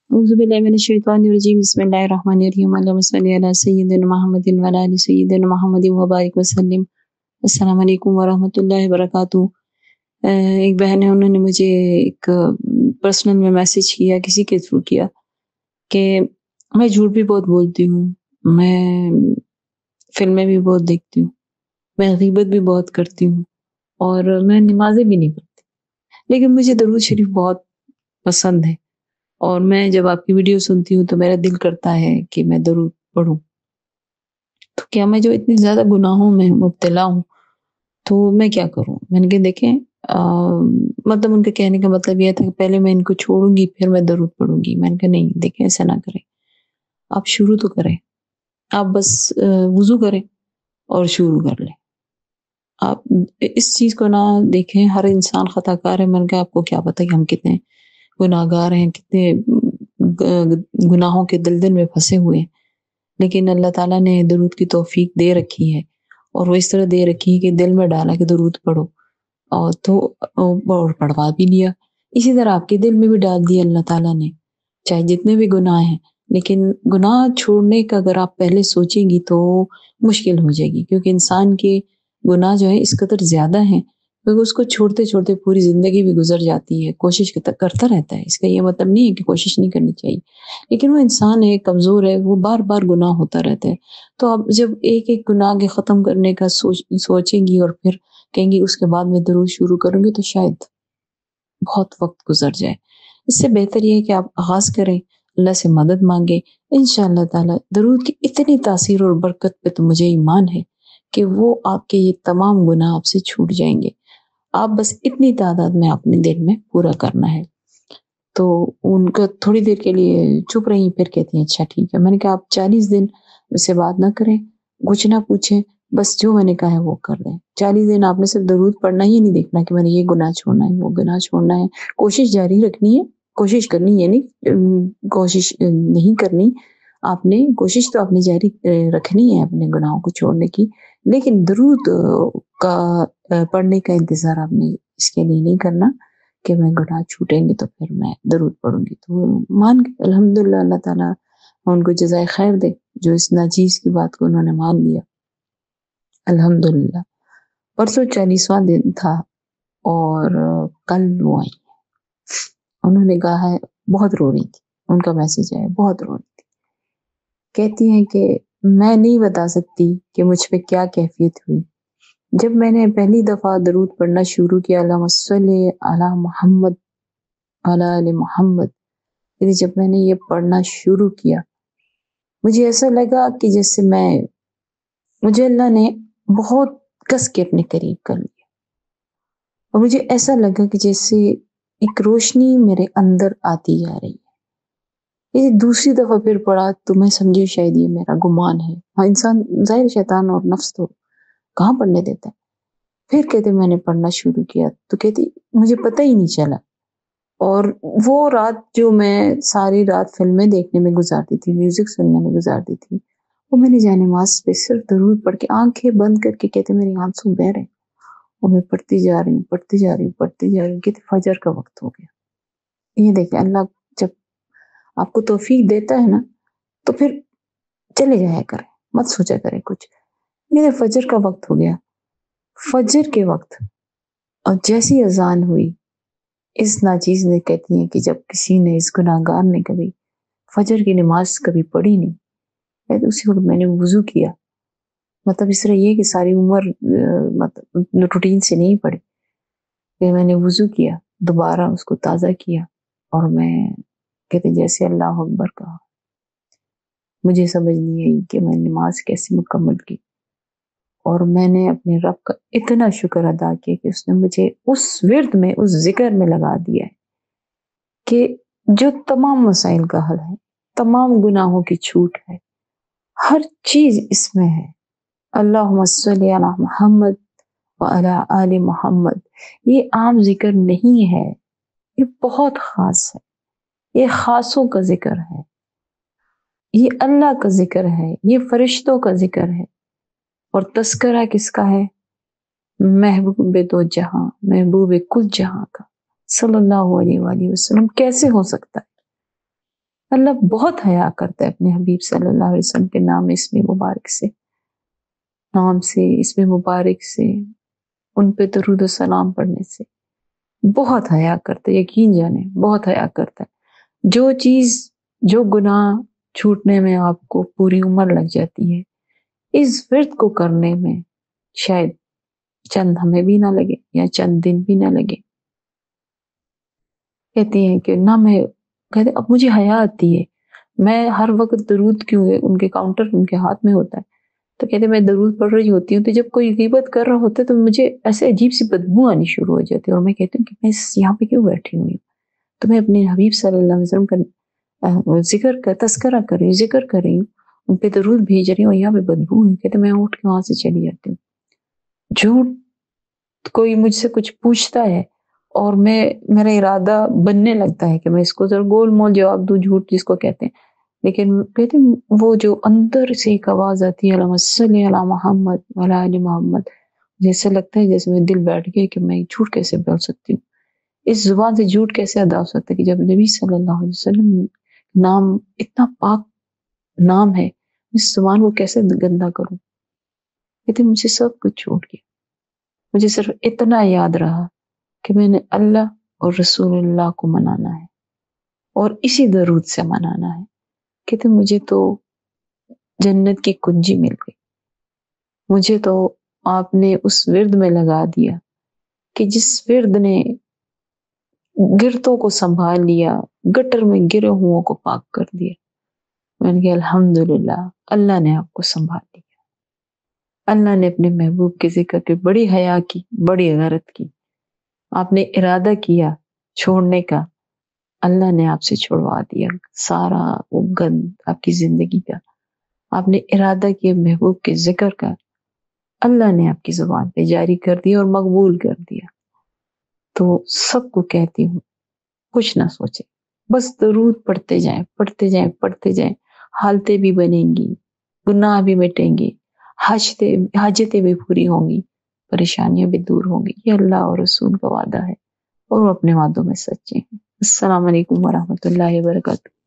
اعوذ باللہ من الشیطان الرجیم بسم اللہ الرحمن الرحیم اللہم صلی علی سیدنا محمد وعلی آل سیدنا محمد وبارک وسلم۔ السلام علیکم ورحمۃ اللہ وبرکاتہ۔ ایک بہن ہے، انہوں نے مجھے ایک پرسنل میں میسج کیا، کسی کے تھرو کیا، کہ میں جھوٹ بھی بہت بولتی ہوں، میں فلمیں بھی بہت دیکھتی ہوں، میں غیبت بھی بہت کرتی ہوں، اور میں نمازیں بھی نہیں پڑھتی، لیکن مجھے درود شریف بہت پسند ہے، اور میں جب آپ کی ویڈیو سنتی ہوں تو میرا دل کرتا ہے کہ میں درود پڑھوں۔ تو کیا میں جو اتنی زیادہ گناہوں میں مبتلا ہوں تو میں کیا کروں؟ میں نے کہا دیکھیں، مطلب ان کے کہنے کا مطلب یہ تھا کہ پہلے میں ان کو چھوڑوں گی پھر میں درود پڑھوں گی۔ میں نے کہا نہیں، دیکھیں ایسا نہ کریں، آپ شروع تو کریں، آپ بس وضو کریں اور شروع کر لیں۔ آپ اس چیز کو نہ دیکھیں، ہر انسان خطا کار ہے۔ میں نے کہا آپ کو کیا پتہ کہ ہم کتنے گناہ گار ہیں، کتنے گناہوں کے دلدل میں پھنسے ہوئے ہیں، لیکن اللہ تعالیٰ نے درود کی توفیق دے رکھی ہے، اور وہ اس طرح دے رکھی ہے کہ دل میں ڈالا کہ درود پڑھو، اور تو اور پڑھوا بھی لیا۔ اسی طرح آپ کے دل میں بھی ڈال دیا اللہ تعالیٰ نے، چاہے جتنے بھی گناہ ہیں، لیکن گناہ چھوڑنے کا اگر آپ پہلے سوچیں گی تو مشکل ہو جائے گی، کیونکہ انسان کے گناہ جو ہے اس قدر زیادہ ہیں کیونکہ اس کو چھوڑتے چھوڑتے پوری زندگی بھی گزر جاتی ہے، کوشش کرتا رہتا ہے۔ اس کا یہ مطلب نہیں ہے کہ کوشش نہیں کرنی چاہیے، لیکن وہ انسان ہے، کمزور ہے، وہ بار بار گناہ ہوتا رہتا ہے۔ تو آپ جب ایک ایک گناہ کے ختم کرنے کا سوچیں گی اور پھر کہیں گی اس کے بعد میں درود شروع کروں گی، تو شاید بہت وقت گزر جائے۔ اس سے بہتر یہ ہے کہ آپ آغاز کریں، اللہ سے مدد مانگیں، انشاءاللہ تعالی درود کی اتنی تاثیر اور برکت پہ تو مجھے ایمان ہے کہ وہ آپ کے یہ تمام گناہ آپ سے چھوٹ جائیں گے۔ آپ بس اتنی تعداد میں اپنے دل میں پورا کرنا ہے۔ تو ان کا تھوڑی دیر کے لیے چپ رہی، پھر کہتی ہیں اچھا ٹھیک ہے۔ میں نے کہا آپ 40 دن مجھ سے بات نہ کریں، کچھ نہ پوچھیں، بس جو میں نے کہا ہے وہ کر دیں۔ 40 دن آپ نے صرف درود پڑھنا ہی نہیں، دیکھنا کہ میں نے یہ گناہ چھوڑنا ہے، وہ گناہ چھوڑنا ہے، کوشش جاری رکھنی ہے، کوشش کرنی ہے، نہیں کوشش نہیں کرنی، آپ نے کوشش تو آپ نے جاری رکھنی ہے اپنے گناہوں کو چھوڑنے کی، لیکن درود کا پڑھنے کا انتظار آپ نے اس کے لیے نہیں کرنا کہ میں گناہ چھوٹیں گے تو پھر میں درود پڑھوں گی۔ تو مان کے الحمدللہ اللہ تعالیٰ ان کو جزائے خیر دے جو اس ناچیز کی بات کو انہوں نے مان لیا، الحمدللہ۔ پرسوں 40واں دن تھا اور کل وہ آئی، انہوں نے کہا ہے بہت رو رہی تھی، ان کا میسج آیا، بہت رو رہی تھی، کہتی ہیں کہ میں نہیں بتا سکتی کہ مجھ پہ کیا کیفیت ہوئی جب میں نے پہلی دفعہ درود پڑھنا شروع کیا، اللہم صلی علی محمد علی آل محمد، یعنی جب میں نے یہ پڑھنا شروع کیا مجھے ایسا لگا کہ جیسے مجھے اللہ نے بہت کس کے اپنے قریب کر لیا، اور مجھے ایسا لگا کہ جیسے ایک روشنی میرے اندر آتی جا رہی ہے۔ یہ دوسری دفعہ پھر پڑھا تو میں سمجھی شاید یہ میرا گمان ہے، ہاں انسان ظاہر شیطان اور نفس تو کہاں پڑھنے دیتا ہے۔ پھر کہتے میں نے پڑھنا شروع کیا تو کہتی مجھے پتہ ہی نہیں چلا، اور وہ رات جو میں ساری رات فلمیں دیکھنے میں گزارتی تھی، میوزک سننے میں گزارتی تھی، وہ میں نے جانماز پہ صرف درود پڑھ کے آنکھیں بند کر کے کہتے میری آنسو بہ رہے ہیں، اور میں پڑھتی جا رہی ہوں، پڑھتی جا رہی ہوں، پڑھتی جا رہی ہوں، کہتے فجر کا وقت ہو گیا۔ یہ دیکھیں اللہ جب آپ کو توفیق دیتا ہے نا تو پھر چلے جایا کرے، مت سوچا کرے کچھ۔ یہ فجر کا وقت ہو گیا، فجر کے وقت، اور جیسی اذان ہوئی، اس ناچیز نے کہتی ہیں کہ جب کسی نے، اس گناہ گار نے کبھی فجر کی نماز کبھی پڑھی نہیں، اسی وقت میں نے وضو کیا، مطلب اس طرح یہ کہ ساری عمر مطلب روٹین سے نہیں پڑھی، کہ میں نے وضو کیا، دوبارہ اس کو تازہ کیا، اور میں کہتے جیسے اللہ اکبر کہا، مجھے سمجھ نہیں آئی کہ میں نماز کیسے مکمل کی، اور میں نے اپنے رب کا اتنا شکر ادا کیا کہ اس نے مجھے اس ورد میں، اس ذکر میں لگا دیا ہے کہ جو تمام مسائل کا حل ہے، تمام گناہوں کی چھوٹ ہے، ہر چیز اس میں ہے۔ اللہم صلی علی محمد وعلی آل محمد، یہ عام ذکر نہیں ہے، یہ بہت خاص ہے، یہ خاصوں کا ذکر ہے، یہ اللہ کا ذکر ہے، یہ فرشتوں کا ذکر ہے، اور تذکرہ کس کا ہے؟ محبوب دو جہاں، محبوب کل جہاں کا، صلی اللہ علیہ وآلہ وسلم۔ کیسے ہو سکتا ہے؟ اللہ بہت حیا کرتا ہے اپنے حبیب صلی اللہ علیہ وسلم کے نام اسم مبارک سے، نام سے، اسم مبارک سے، ان پہ درود و سلام پڑھنے سے بہت حیا کرتا ہے، یقین جانے بہت حیا کرتا ہے۔ جو چیز، جو گناہ چھوٹنے میں آپ کو پوری عمر لگ جاتی ہے، اس ورد کو کرنے میں شاید چند ہمیں بھی نہ لگے یا چند دن بھی نہ لگے۔ کہتی ہیں کہ نہ میں، کہتے اب مجھے حیا آتی ہے، میں ہر وقت درود کیوں ہے، ان کے کاؤنٹر ان کے ہاتھ میں ہوتا ہے، تو کہتے میں درود پڑھ رہی ہوتی ہوں تو جب کوئی غیبت کر رہا ہوتا ہے تو مجھے ایسے عجیب سی بدبو آنی شروع ہو جاتی ہے، اور میں کہتی ہوں کہ میں یہاں پہ کیوں بیٹھی ہوئی ہوں، تو میں اپنے حبیب صلی اللہ علیہ وسلم کا ذکر کا تذکرہ کر رہی ہوں، ذکر کر رہی ہوں، ان پہ درود بھیج رہی ہوں، اور یہاں پہ بدبو ہے، کہتے میں اٹھ کے وہاں سے چلی جاتی ہوں۔ جھوٹ، کوئی مجھ سے کچھ پوچھتا ہے اور میرا ارادہ بننے لگتا ہے کہ میں اس کو ذرا گول مول جواب دوں، جھوٹ جس کو کہتے ہیں، لیکن کہتے ہیں وہ جو اندر سے ایک آواز آتی ہے اللہم صلی علی محمد وعلی آل محمد، جیسے لگتا ہے جیسے میں دل بیٹھ گیا کہ میں جھوٹ کیسے بول سکتی ہوں، اس زبان سے جھوٹ کیسے ادا ہو سکتا ہے کہ جب نبی صلی اللہ علیہ وسلم نام اتنا پاک نام ہے، اس زبان کو کیسے گندا کروں۔ کہتے مجھے سب کچھ چھوڑ گیا، مجھے صرف اتنا یاد رہا کہ میں نے اللہ اور رسول اللہ کو منانا ہے اور اسی درود سے منانا ہے۔ کہتے مجھے تو جنت کی کنجی مل گئی، مجھے تو آپ نے اس ورد میں لگا دیا کہ جس ورد نے گرتوں کو سنبھال لیا، گٹر میں گرے ہوں کو پاک کر دیا۔ میں نے کہا الحمدللہ، اللہ نے آپ کو سنبھال لیا، اللہ نے اپنے محبوب کے ذکر کے بڑی حیا کی، بڑی غیرت کی، آپ نے ارادہ کیا چھوڑنے کا، اللہ نے آپ سے چھوڑوا دیا سارا وہ گند آپ کی زندگی کا، آپ نے ارادہ کیا محبوب کے ذکر کا، اللہ نے آپ کی زبان پہ جاری کر دیا اور مقبول کر دیا۔ تو سب کو کہتی ہوں کچھ نہ سوچے، بس درود پڑھتے جائیں، پڑھتے جائیں، پڑھتے جائیں، حالتیں بھی بنیں گی، گناہ بھی مٹیں گے، حاجتیں بھی پوری ہوں گی، پریشانیاں بھی دور ہوں گی، یہ اللہ اور رسول کا وعدہ ہے اور وہ اپنے وعدوں میں سچے ہیں۔ السلام علیکم ورحمۃ اللہ وبرکاتہ۔